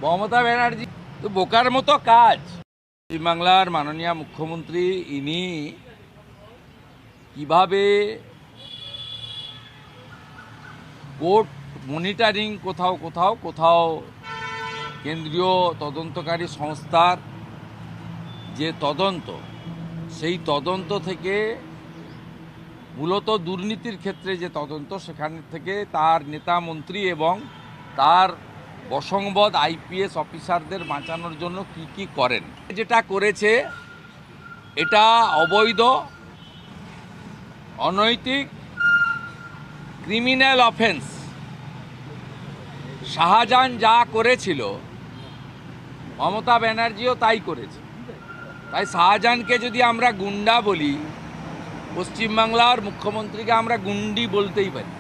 মমতা ব্যানার্জি তো বোকার মতো কাজ। পশ্চিমবাংলার মাননীয় মুখ্যমন্ত্রী ইনি কিভাবে কোর্ট মনিটরিং কোথাও কোথাও কোথাও কেন্দ্রীয় তদন্তকারী সংস্থার যে তদন্ত, সেই তদন্ত থেকে মূলত দুর্নীতির ক্ষেত্রে যে তদন্ত, সেখান থেকে তার নেতা মন্ত্রী এবং তার বসংবদ আইপিএস অফিসারদের বাঁচানোর জন্য কি কি করেন, যেটা করেছে এটা অবৈধ, অনৈতিক, ক্রিমিনাল অফেন্স। শাহজাহান যা করেছিল মমতা ব্যানার্জিও তাই করেছে। তাই শাহজাহানকে যদি আমরা গুন্ডা বলি, পশ্চিমবাংলার মুখ্যমন্ত্রীকে আমরা গুন্ডি বলতেই পারি।